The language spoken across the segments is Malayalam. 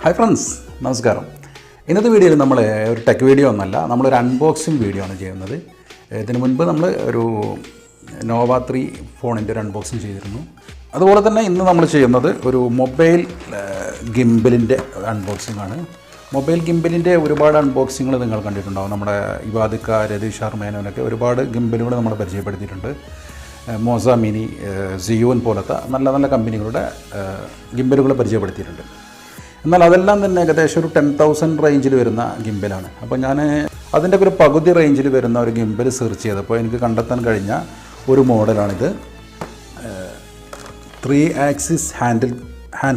ഹായ് ഫ്രണ്ട്സ്, നമസ്കാരം. ഇന്നത്തെ വീഡിയോയിൽ നമ്മൾ ഒരു ടെക് വീഡിയോ ഒന്നല്ല, നമ്മളൊരു അൺബോക്സിങ് വീഡിയോ ആണ് ചെയ്യുന്നത്. ഇതിനു മുൻപ് നമ്മൾ ഒരു നോവ 3 ഫോണിൻ്റെ ഒരു അൺബോക്സിങ് ചെയ്തിരുന്നു. അതുപോലെ തന്നെ ഇന്ന് നമ്മൾ ചെയ്യുന്നത് ഒരു മൊബൈൽ ഗിംബലിൻ്റെ അൺബോക്സിംഗ് ആണ്. മൊബൈൽ ഗിംബലിൻ്റെ ഒരുപാട് അൺബോക്സിങ്ങൾ നിങ്ങൾ കണ്ടിട്ടുണ്ടാവും. നമ്മുടെ ഇവാദിക്ക, രതീഷ് മേനോനൊക്കെ ഒരുപാട് ഗിംബലുകൾ നമ്മൾ പരിചയപ്പെടുത്തിയിട്ടുണ്ട്. മോസ മിനി, സിയോൻ പോലത്തെ നല്ല നല്ല കമ്പനികളുടെ ഗിംബലുകൾ പരിചയപ്പെടുത്തിയിട്ടുണ്ട്. എന്നാൽ അതെല്ലാം തന്നെ ഏകദേശം ഒരു 10,000 റേഞ്ചിൽ വരുന്ന ഗിംബലാണ്. അപ്പോൾ ഞാൻ അതിൻ്റെ ഒരു പകുതി റേഞ്ചിൽ വരുന്ന ഒരു ഗിംബൽ സെർച്ച് ചെയ്തപ്പോൾ എനിക്ക് കണ്ടെത്താൻ കഴിഞ്ഞ ഒരു മോഡലാണിത്. 3 ആക്സിസ് ഹാൻഡ്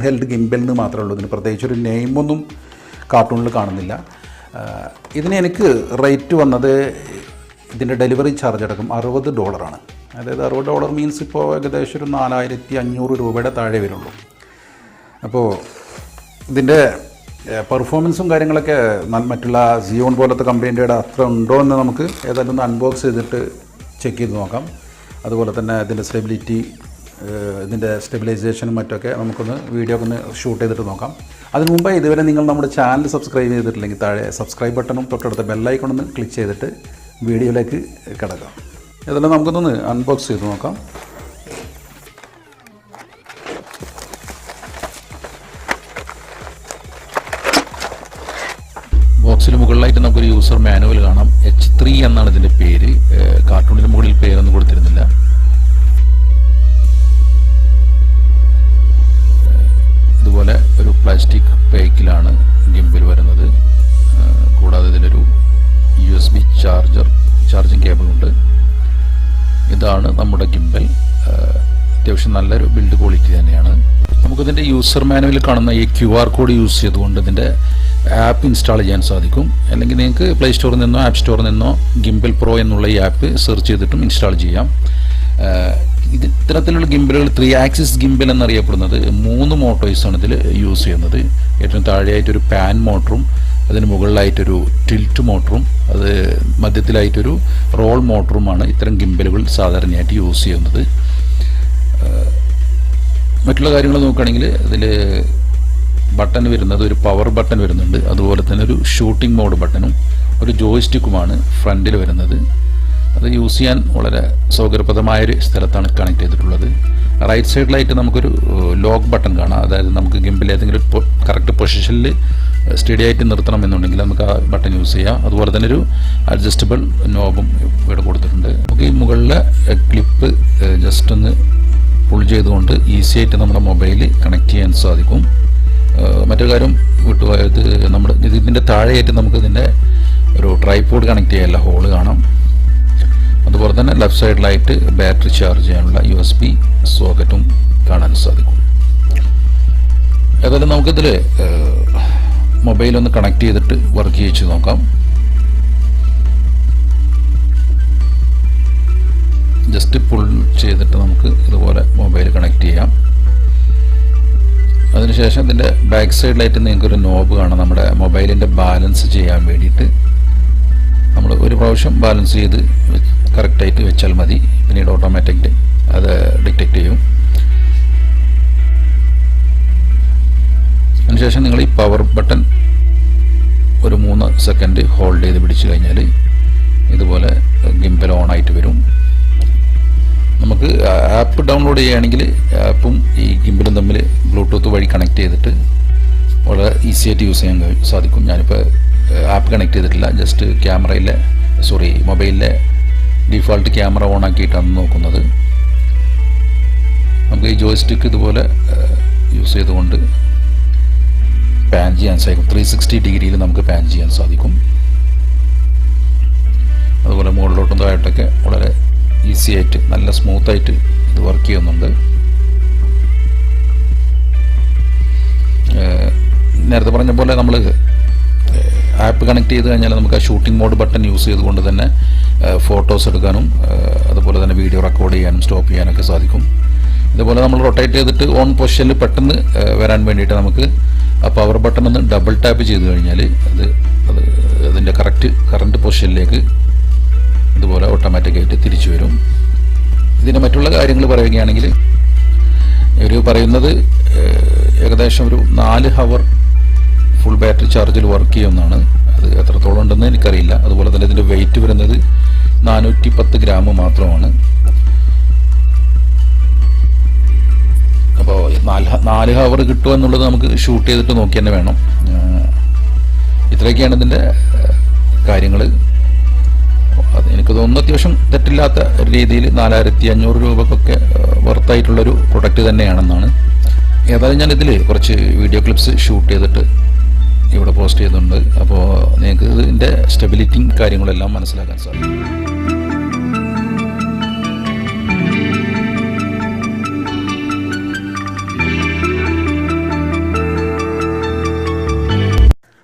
ഹെൽഡ് ഗിംബൽ എന്ന് മാത്രമേ ഉള്ളൂ. ഇതിന് പ്രത്യേകിച്ചൊരു നെയിമൊന്നും കാർട്ടൂണിൽ കാണുന്നില്ല. ഇതിന് എനിക്ക് റേറ്റ് വന്നത്, ഇതിൻ്റെ ഡെലിവറി ചാർജ് അടക്കം $60. അതായത് $60 മീൻസ് ഇപ്പോൾ ഏകദേശം ഒരു 4,500 രൂപയുടെ താഴെ വരുള്ളൂ. അപ്പോൾ ഇതിൻ്റെ പെർഫോമൻസും കാര്യങ്ങളൊക്കെ മറ്റുള്ള സിയോൺ പോലത്തെ കമ്പനീൻ്റെ അത്ര ഉണ്ടോ എന്ന് നമുക്ക് ഏതായാലും ഒന്ന് അൺബോക്സ് ചെയ്തിട്ട് ചെക്ക് ചെയ്ത് നോക്കാം. അതുപോലെ തന്നെ ഇതിൻ്റെ സ്റ്റെബിലിറ്റി, ഇതിൻ്റെ സ്റ്റെബിലൈസേഷനും മറ്റൊക്കെ നമുക്കൊന്ന് വീഡിയോ ഒന്ന് ഷൂട്ട് ചെയ്തിട്ട് നോക്കാം. അതിന് മുമ്പ് ഇതുവരെ നിങ്ങൾ നമ്മുടെ ചാനൽ സബ്സ്ക്രൈബ് ചെയ്തിട്ടില്ലെങ്കിൽ താഴെ സബ്സ്ക്രൈബ് ബട്ടണും തൊട്ടടുത്ത ബെല്ലൈക്കണൊന്ന് ക്ലിക്ക് ചെയ്തിട്ട് വീഡിയോയിലേക്ക് കിടക്കാം. ഏതായാലും നമുക്കൊന്ന് അൺബോക്സ് ചെയ്ത് നോക്കാം. ബോക്സിന് മുകളിലായിട്ട് നമുക്കൊരു യൂസർ മാനുവൽ കാണാം. H3 എന്നാണ് ഇതിൻ്റെ പേര്. കാർട്ടൂണിന് മുകളിൽ പേരൊന്നും കൊടുത്തിരുന്നില്ല. ഇതുപോലെ ഒരു പ്ലാസ്റ്റിക് പാക്കിലാണ് ഗിംബൽ വരുന്നത്. കൂടാതെ ഇതിലൊരു USB ചാർജിങ് കേബിളുണ്ട്. ഇതാണ് നമ്മുടെ ഗിംബൽ. അത്യാവശ്യം നല്ലൊരു ബിൽഡ് ക്വാളിറ്റി തന്നെയാണ്. നമുക്കിതിൻ്റെ യൂസർ മാനുവലിൽ കാണുന്ന ഈ QR കോഡ് യൂസ് ചെയ്തുകൊണ്ട് ഇതിൻ്റെ ആപ്പ് ഇൻസ്റ്റാൾ ചെയ്യാൻ സാധിക്കും. അല്ലെങ്കിൽ നിങ്ങൾക്ക് പ്ലേ സ്റ്റോറിൽ നിന്നോ ആപ്പ് സ്റ്റോറിൽ നിന്നോ ഗിംബൽ പ്രോ എന്നുള്ള ഈ ആപ്പ് സെർച്ച് ചെയ്തിട്ടും ഇൻസ്റ്റാൾ ചെയ്യാം. ഇത്തരത്തിലുള്ള ഗിംബലുകൾ 3 ആക്സിസ് ഗിംബൽ എന്നറിയപ്പെടുന്നത് 3 മോട്ടോഴ്സാണ് ഇതിൽ യൂസ് ചെയ്യുന്നത്. ഏറ്റവും താഴെയായിട്ടൊരു പാൻ മോട്ടറും, അതിന് മുകളിലായിട്ടൊരു ടിൽറ്റ് മോട്ടറും, അത് മധ്യത്തിലായിട്ടൊരു റോൾ മോട്ടറുമാണ് ഇത്തരം ഗിംബലുകൾ സാധാരണയായിട്ട് യൂസ് ചെയ്യുന്നത്. മറ്റുള്ള കാര്യങ്ങൾ നോക്കുകയാണെങ്കിൽ ഇതിൽ ബട്ടൺ വരുന്നത്, ഒരു പവർ ബട്ടൺ വരുന്നുണ്ട്. അതുപോലെ തന്നെ ഒരു ഷൂട്ടിംഗ് മോഡ് ബട്ടണും ഒരു ജോയ്സ്റ്റിക്കുമാണ് ഫ്രണ്ടിൽ വരുന്നത്. അത് യൂസ് ചെയ്യാൻ വളരെ സൗകര്യപ്രദമായൊരു സ്ഥലത്താണ് കണക്ട് ചെയ്തിട്ടുള്ളത്. റൈറ്റ് സൈഡിലായിട്ട് നമുക്കൊരു ലോക്ക് ബട്ടൺ കാണാം. അതായത് നമുക്ക് ഗിംബിൽ ഏതെങ്കിലും കറക്റ്റ് പൊസിഷനിൽ സ്റ്റഡി ആയിട്ട് നിർത്തണമെന്നുണ്ടെങ്കിൽ നമുക്ക് ആ ബട്ടൺ യൂസ് ചെയ്യാം. അതുപോലെ തന്നെ ഒരു അഡ്ജസ്റ്റബിൾ നോബും ഇവിടെ കൊടുത്തിട്ടുണ്ട്. നമുക്ക് ഈ മുകളിലെ ക്ലിപ്പ് ജസ്റ്റ് ഒന്ന് പുൾ ചെയ്തുകൊണ്ട് ഈസി ആയിട്ട് നമ്മുടെ മൊബൈൽ കണക്ട് ചെയ്യാൻ സാധിക്കും. മറ്റൊരു കാര്യം വിട്ടുപോയത്, നമ്മുടെ ഇതിൻ്റെ താഴെയായിട്ട് നമുക്ക് ഇതിൻ്റെ ഒരു ട്രൈപോഡ് കണക്ട് ചെയ്യാനുള്ള ഹോള് കാണാം. അതുപോലെ തന്നെ ലെഫ്റ്റ് സൈഡിലായിട്ട് ബാറ്ററി ചാർജ് ചെയ്യാനുള്ള USB സോക്കറ്റും കാണാൻ സാധിക്കും. ഏതായാലും നമുക്കിതിൽ മൊബൈലൊന്ന് കണക്ട് ചെയ്തിട്ട് വർക്ക് ചെയ്യിച്ച് നോക്കാം. ജസ്റ്റ് പുൾ ചെയ്തിട്ട് നമുക്ക് ഇതുപോലെ മൊബൈൽ കണക്ട് ചെയ്യാം. അതിനുശേഷം ഇതിൻ്റെ ബാക്ക് സൈഡിലായിട്ട് നിങ്ങൾക്കൊരു നോബ് കാണാം. നമ്മുടെ മൊബൈലിൻ്റെ ബാലൻസ് ചെയ്യാൻ വേണ്ടിയിട്ട് നമ്മൾ ഒരു പ്രാവശ്യം ബാലൻസ് ചെയ്ത് കറക്റ്റായിട്ട് വെച്ചാൽ മതി. പിന്നീട് ഓട്ടോമാറ്റിക്കലി അത് ഡിറ്റക്റ്റ് ചെയ്യും. അതിനുശേഷം നിങ്ങൾ ഈ പവർ ബട്ടൺ ഒരു 3 സെക്കൻഡ് ഹോൾഡ് ചെയ്ത് പിടിച്ചു കഴിഞ്ഞാൽ ഇതുപോലെ ഗിംബൽ ഓൺ ആയിട്ട് വരും. നമുക്ക് ആപ്പ് ഡൗൺലോഡ് ചെയ്യുകയാണെങ്കിൽ ആപ്പും ഈ ഗിംബലും തമ്മിൽ ബ്ലൂടൂത്ത് വഴി കണക്ട് ചെയ്തിട്ട് വളരെ ഈസി ആയിട്ട് യൂസ് ചെയ്യാൻ സാധിക്കും. ഞാനിപ്പോൾ ആപ്പ് കണക്ട് ചെയ്തിട്ടില്ല. ജസ്റ്റ് മൊബൈലിലെ ഡിഫോൾട്ട് ക്യാമറ ഓൺ ആക്കിയിട്ടാണ് നോക്കുന്നത്. നമുക്ക് ഈ ജോയ്സ്റ്റിക്ക് ഇതുപോലെ യൂസ് ചെയ്തുകൊണ്ട് പാൻ ചെയ്യാൻ സാധിക്കും. 360 ഡിഗ്രിയിൽ നമുക്ക് പാൻ ചെയ്യാൻ സാധിക്കും. അതുപോലെ മുകളിലോട്ടും താഴോട്ടൊക്കെ വളരെ ഈസി ആയിട്ട് നല്ല സ്മൂത്തായിട്ട് ഇത് വർക്ക് ചെയ്യുന്നുണ്ട്. നേരത്തെ പറഞ്ഞ പോലെ നമ്മൾ ആപ്പ് കണക്ട് ചെയ്ത് കഴിഞ്ഞാൽ നമുക്ക് ആ ഷൂട്ടിംഗ് മോഡ് ബട്ടൺ യൂസ് ചെയ്തുകൊണ്ട് തന്നെ ഫോട്ടോസ് എടുക്കാനും അതുപോലെ തന്നെ വീഡിയോ റെക്കോർഡ് ചെയ്യാനും സ്റ്റോപ്പ് ചെയ്യാനൊക്കെ സാധിക്കും. ഇതുപോലെ നമ്മൾ റൊട്ടേറ്റ് ചെയ്തിട്ട് ഓൺ പൊസിഷനിൽ പെട്ടെന്ന് വരാൻ വേണ്ടിയിട്ട് നമുക്ക് ആ പവർ ബട്ടൺ ഒന്ന് ഡബിൾ ടാപ്പ് ചെയ്ത് കഴിഞ്ഞാൽ അതിൻ്റെ കറണ്ട് പൊസിഷനിലേക്ക് ഇതുപോലെ ഓട്ടോമാറ്റിക്കായിട്ട് തിരിച്ചു വരും. ഇതിൻ്റെ മറ്റുള്ള കാര്യങ്ങൾ പറയുകയാണെങ്കിൽ ഇവർ പറയുന്നത് ഏകദേശം ഒരു 4 ഹവർ ഫുൾ ബാറ്ററി ചാർജിൽ വർക്ക് ചെയ്യുന്നതാണ്. അത് എത്രത്തോളം ഉണ്ടെന്ന് എനിക്കറിയില്ല. അതുപോലെ തന്നെ ഇതിൻ്റെ വെയിറ്റ് വരുന്നത് 410 ഗ്രാം മാത്രമാണ്. അപ്പോൾ 4 ഹവർ കിട്ടുമോ എന്നുള്ളത് നമുക്ക് ഷൂട്ട് ചെയ്തിട്ട് നോക്കി തന്നെ വേണം. ഇത്രയൊക്കെയാണ് ഇതിൻ്റെ കാര്യങ്ങൾ. അത് എനിക്ക് തോന്നുന്നു അത്യാവശ്യം തെറ്റില്ലാത്ത രീതിയിൽ 4500 രൂപക്കൊക്കെ വർത്തായിട്ടുള്ളൊരു പ്രൊഡക്റ്റ് തന്നെയാണെന്നാണ്. ഏതായാലും ഞാൻ ഇതിൽ കുറച്ച് വീഡിയോ ക്ലിപ്സ് ഷൂട്ട് ചെയ്തിട്ട് ഇവിടെ പോസ്റ്റ് ചെയ്യുന്നുണ്ട്. അപ്പോൾ നിങ്ങൾക്ക് ഇതിൻ്റെ സ്റ്റെബിലിറ്റിയും കാര്യങ്ങളെല്ലാം മനസ്സിലാക്കാൻ സാധിക്കും.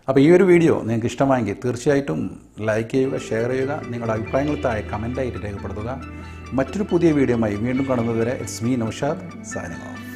അപ്പോൾ ഈ ഒരു വീഡിയോ നിങ്ങൾക്ക് ഇഷ്ടമായെങ്കിൽ തീർച്ചയായിട്ടും ലൈക്ക് ചെയ്യുക, ഷെയർ ചെയ്യുക, നിങ്ങളുടെ അഭിപ്രായങ്ങൾ താഴെ കമൻ്റായിട്ട് രേഖപ്പെടുത്തുക. മറ്റൊരു പുതിയ വീഡിയോയുമായി വീണ്ടും കാണുന്നതുവരെ it's me Naushad signing of.